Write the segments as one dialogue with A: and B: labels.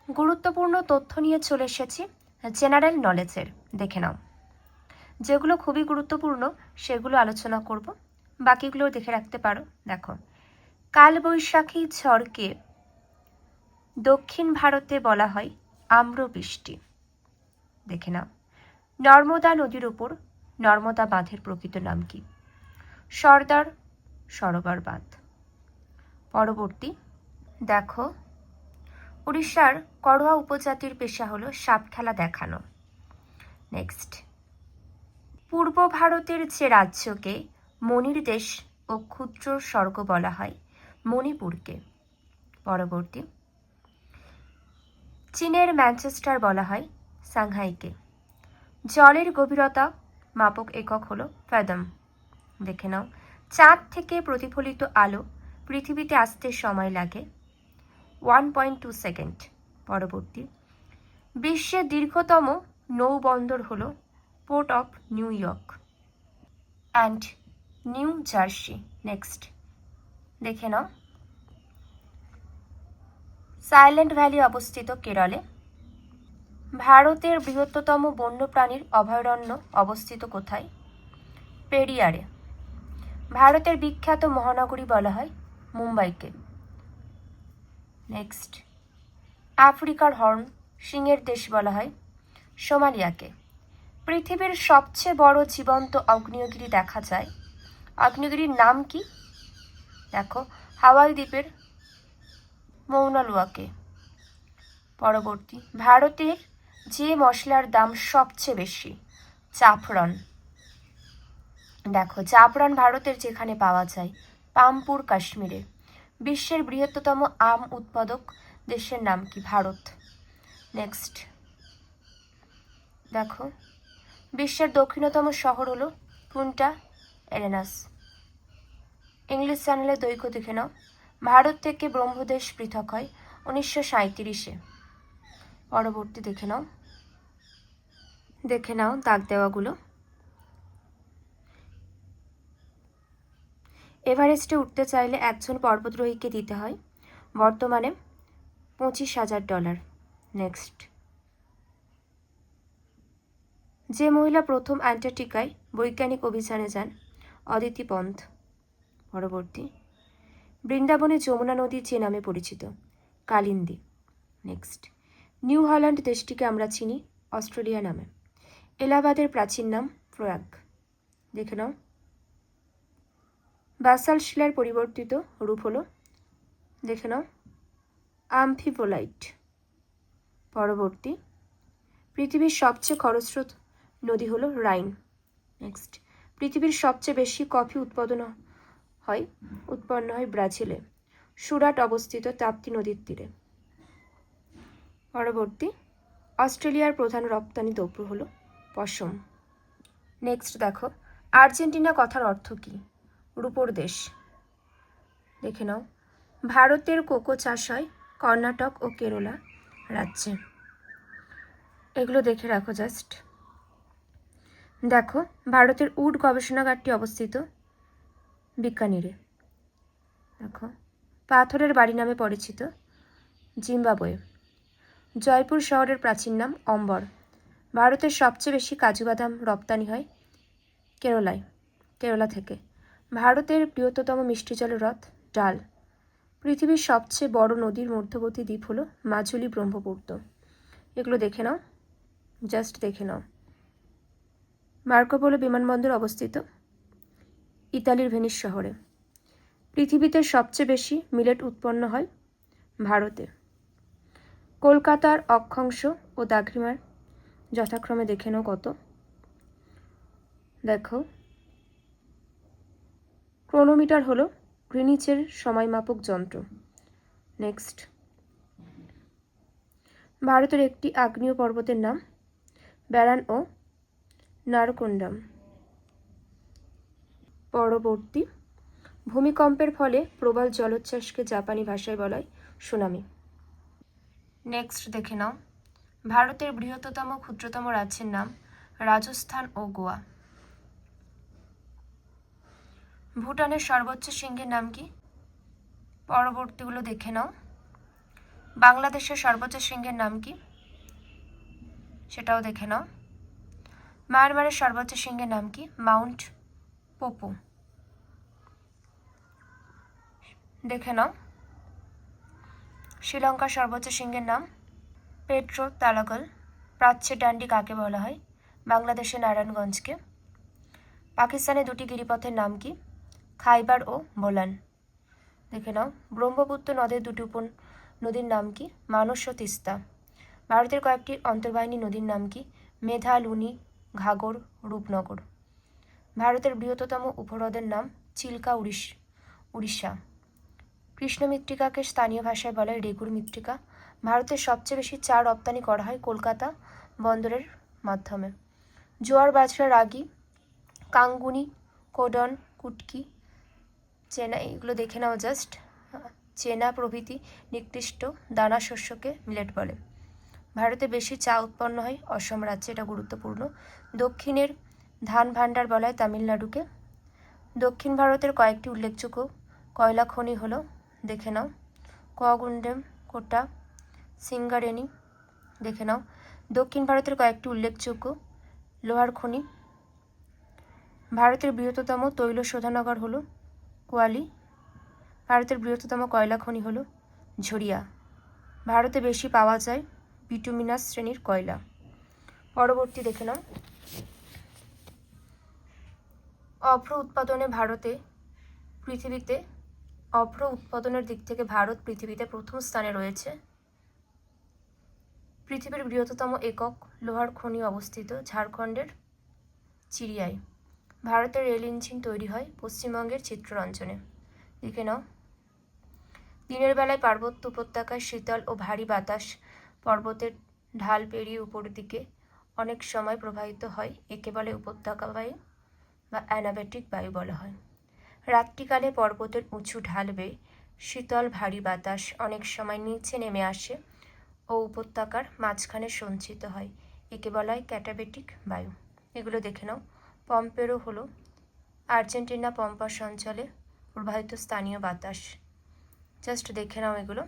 A: গুরুত্বপূর্ণ তথ্য নিয়ে চলে এসেছি জেনারেল নলেজের, দেখে নাও। যেগুলো খুবই গুরুত্বপূর্ণ সেগুলো আলোচনা করব, বাকিগুলো দেখে রাখতে পারো। দেখো, কালবৈশাখী ঝড়কে দক্ষিণ ভারতে বলা হয় আম্রবৃষ্টি। দেখে নাও। নর্মদা নদীর উপর নর্মদা বাঁধের প্রকৃত নাম কি? সর্দার সরোবর বাঁধ। পরবর্তী দেখো, উড়িষ্যার করোয়া উপজাতির পেশা হলো সাপ খেলা দেখানো। নেক্সট, পূর্ব ভারতের যে রাজ্যকে মণির দেশ ও ক্ষুদ্র স্বর্গ বলা হয় মণিপুরকে। পরবর্তী, চীনের ম্যানচেস্টার বলা হয় সাংহাইকে। জলের গভীরতা মাপক একক হলো ফ্যাদম। দেখে নাও। চাঁদ থেকে প্রতিফলিত আলো পৃথিবীতে আসতে সময় লাগে 1.2 সেকেন্ড। পরবর্তী, বিশ্বের দীর্ঘতম নৌবন্দর হলো port of new York and new jersey. Next দেখে নাও, সাইলেন্ট ভ্যালি অবস্থিত কেরলে। ভারতের বৃহত্তম বন্যপ্রাণীর অভয়ারণ্য অবস্থিত কোথায়? পেরিয়ারে। ভারতের বিখ্যাত মহানগরী বলা হয় মুম্বাইকে। নেক্সট, আফ্রিকার হর্ন সিংহের দেশ বলা হয় সোমালিয়াকে। পৃথিবীর সবচেয়ে বড় জীবন্ত আগ্নেয়গিরি দেখা যায়, আগ্নেয়গিরির নাম কি? দেখো, হাওয়াই দ্বীপের মৌনালুয়াকে। পরবর্তী, ভারতের যে মশলার দাম সবচেয়ে বেশি? জাফরান। দেখো, জাফরান ভারতের যেখানে পাওয়া যায় পামপুর কাশ্মীরে। বিশ্বের বৃহত্তম আম উৎপাদক দেশের নাম কি? ভারত। নেক্সট দেখো, বিশ্বের দক্ষিণতম শহর হলো পুন্টা এরেনাস। ইংলিশ চ্যানেলের দৈর্ঘ্য দেখে নাও। ভারত থেকে ব্রহ্মদেশ পৃথক হয় 1937-এ। পরবর্তী দেখে নাও দাগ দেওয়াগুলো। এভারেস্টে উঠতে চাইলে একজন পর্বতারোহীকে দিতে হয় বর্তমানে $25,000। নেক্সট, যে মহিলা প্রথম অ্যান্টার্কটিকায় বৈজ্ঞানিক অভিযানে যান? অদিতি পন্থ। পরবর্তী, বৃন্দাবনে যমুনা নদী যে নামে পরিচিত? কালিন্দী। নেক্সট, নিউ হল্যান্ড দেশটিকে আমরা চিনি অস্ট্রেলিয়া নামে। এলাহাবাদের প্রাচীন নাম প্রয়াগ। দেখে নাও। বাসাল্ট শিলার পরিবর্তিত রূপ হলো, দেখে নাও, আমফিবোলাইট। পরবর্তী, পৃথিবীর সবচেয়ে খরস্রোত নদী হলো রাইন। নেক্সট, পৃথিবীর সবচেয়ে বেশি কফি উৎপন্ন হয় ব্রাজিলে। সুরাট অবস্থিত তাপ্তি নদীর তীরে। পরবর্তী, অস্ট্রেলিয়ার প্রধান রপ্তানি দ্রব্য হলো পশম। নেক্সট দেখো, আর্জেন্টিনা কথার অর্থ কী? রূপোর দেশ। দেখে নাও। ভারতের কোকো চাষ হয় কর্ণাটক ও কেরলা রাজ্যে। এগুলো দেখে রাখো জাস্ট। দেখো, ভারতের উড গবেষণাগারটি অবস্থিত বিকানিরে। দেখো, পাথরের বাড়ি নামে পরিচিত জিম্বাবুয়ে। জয়পুর শহরের প্রাচীন নাম অম্বর। ভারতের সবচেয়ে বেশি কাজু বাদাম রপ্তানি হয় কেরলা থেকে। ভারতের বৃহত্তম মিষ্টি জলের হ্রদ ডাল। পৃথিবীর সবচেয়ে বড় নদীর মধ্যবর্তী দ্বীপ হলো মাজুলি ব্রহ্মপুত্র। এগুলো দেখে নাও, জাস্ট দেখে নাও। মার্কো পোলো বিমানবন্দর অবস্থিত ইতালির ভেনিস শহরে। পৃথিবীতে সবচেয়ে বেশি মিলেট উৎপন্ন হয় ভারতে। কলকাতার অক্ষাংশ ও দ্রাঘিমার যথাক্রমে দেখে নাও কত। দেখো, ক্রোনোমিটার হলো গ্রিনিচের সময়মাপক যন্ত্র। নেক্সট, ভারতের একটি আগ্নেয় পর্বতের নাম ব্যারান ও নারকোন্ডাম। পরবর্তী, ভূমিকম্পের ফলে প্রবল জলোচ্ছ্বাসকে জাপানি ভাষায় বলা হয় সুনামি। নেক্সট দেখে নাও, ভারতের বৃহত্তম ক্ষুদ্রতম রাজ্যের নাম রাজস্থান ও গোয়া। ভুটানের সর্বোচ্চ সিংহের নাম কি? পরবর্তীগুলো দেখে নাও। বাংলাদেশের সর্বোচ্চ শৃঙ্গের নাম কি, সেটাও দেখে নাও। মায়ানমারের সর্বোচ্চ শৃঙ্গের নাম কি, মাউন্ট পোপো, দেখে নাও। শ্রীলঙ্কার সর্বোচ্চ শৃঙ্গের নাম পেট্রো তালাগল। প্রাচ্যের ডান্ডি কাকে বলা হয়, বাংলাদেশের নারায়ণগঞ্জকে। পাকিস্তানের দুটি গিরিপথের নাম কি, খাইবার ও বোলান, দেখে নাও। ব্রহ্মপুত্র নদের দুটি নদীর নাম কি, মানস ও তিস্তা। ভারতের কয়েকটি অন্তর্বাহিনী নদীর নাম কি, মেধা, লুনি, ঘাগর, রূপনগর। ভারতের বৃহত্তম উপহ্রদের নাম চিল্কা, উড়িষ্যা। কৃষ্ণ মৃত্তিকাকে স্থানীয় ভাষায় বলে রেগুর মৃত্তিকা। ভারতের সবচেয়ে বেশি চা রপ্তানি করা হয় কলকাতা বন্দরের মাধ্যমে। জোয়ার, বাজরা, রাগি, কাঙ্গুনি, কোডন, কুটকি, চেনা, এগুলো দেখে নাও জাস্ট। চেনা প্রভৃতি নিকৃষ্ট দানা শস্যকে মিলেট বলে। ভারতে বেশি চা উৎপন্ন হয় অসম রাজ্যে, এটা গুরুত্বপূর্ণ। দক্ষিণের ধান ভাণ্ডার বলা হয় তামিলনাড়ুকে। দক্ষিণ ভারতের কয়েকটি উল্লেখযোগ্য কয়লা খনি হলো, দেখে নাও। কোয়াগুন্ডেম, কোটা, সিঙ্গারেনি, দেখে নাও। দক্ষিণ ভারতের কয়েকটি উল্লেখযোগ্য লোহার খনি। ভারতের বৃহত্তম তৈল শোধনাগার হলো কোয়ালি। ভারতের বৃহত্তম কয়লা খনি হলো ঝরিয়া। ভারতে বেশি পাওয়া যায় বিটুমিনাস শ্রেণীর কয়লা। পরবর্তী দেখে নাও। অভ্র উৎপাদনের দিক থেকে ভারত পৃথিবীতে প্রথম স্থানে রয়েছে। পৃথিবীর বৃহত্তম একক লোহার খনি অবস্থিত ঝাড়খণ্ডের চিরিয়ায়। ভারতের রেল ইঞ্জিন তৈরি হয় পশ্চিমবঙ্গের চিত্তরঞ্জনে, দেখে নাও। দিনের বেলায় পার্বত্য উপত্যকায় শীতল ও ভারী বাতাস পর্বতের ঢাল পেরিয়ে উপরের দিকে অনেক সময় প্রবাহিত হয়, একে বলে উপত্যকা বায়ু বা অ্যানাবেটিক বায়ু বলা হয়। রাত্রিকালে পর্বতের উঁচু ঢাল বেয়ে শীতল ভারী বাতাস অনেক সময় নিচে নেমে আসে ও উপত্যকার মাঝখানে সঞ্চিত হয়, একে বলা হয় ক্যাটাবেটিক বায়ু। এগুলো দেখে নাও। পম্পেরো হলো আর্জেন্টিনা পম্পাস অঞ্চলে প্রবাহিত স্থানীয় বাতাস, জাস্ট দেখে নাও এগুলো।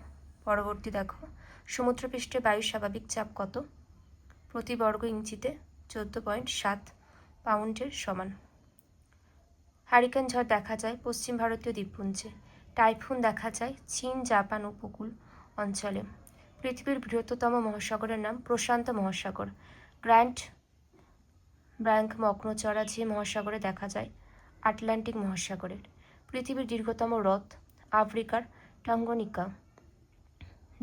A: পরবর্তী দেখো। সমুদ্রপৃষ্ঠে বায়ুর স্বাভাবিক চাপ কত, প্রতি বর্গ ইঞ্চিতে 14.7 পাউন্ডের সমান। হারিকেন ঝড় দেখা যায় পশ্চিম ভারতীয় দ্বীপপুঞ্জে। টাইফুন দেখা যায় চীন, জাপান উপকূল অঞ্চলে। পৃথিবীর বৃহত্তম মহাসাগরের নাম প্রশান্ত মহাসাগর। গ্র্যান্ড ব্যাঙ্ক মগ্নচড়া যে মহাসাগরে দেখা যায় আটলান্টিক মহাসাগরের। পৃথিবীর দীর্ঘতম হ্রদ আফ্রিকার টাঙ্গানিকা,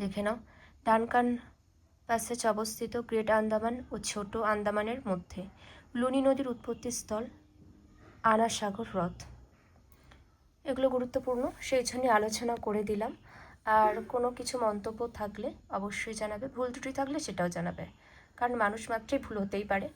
A: দেখে নাও। ডানকান প্যাসেজ অবস্থিত গ্রেট আন্দামান ও ছোট আন্দামানের মধ্যে। লুনি নদীর উৎপত্তি স্থল আনা সাগর হ্রদ। এগুলো গুরুত্বপূর্ণ, সেই জন্য আলোচনা করে দিলাম। আর কোনো কিছু মন্তব্য থাকলে অবশ্যই জানাবে, ভুল ত্রুটি থাকলে সেটাও জানাবে, কারণ মানুষ মাত্রই ভুল হতেই পারে।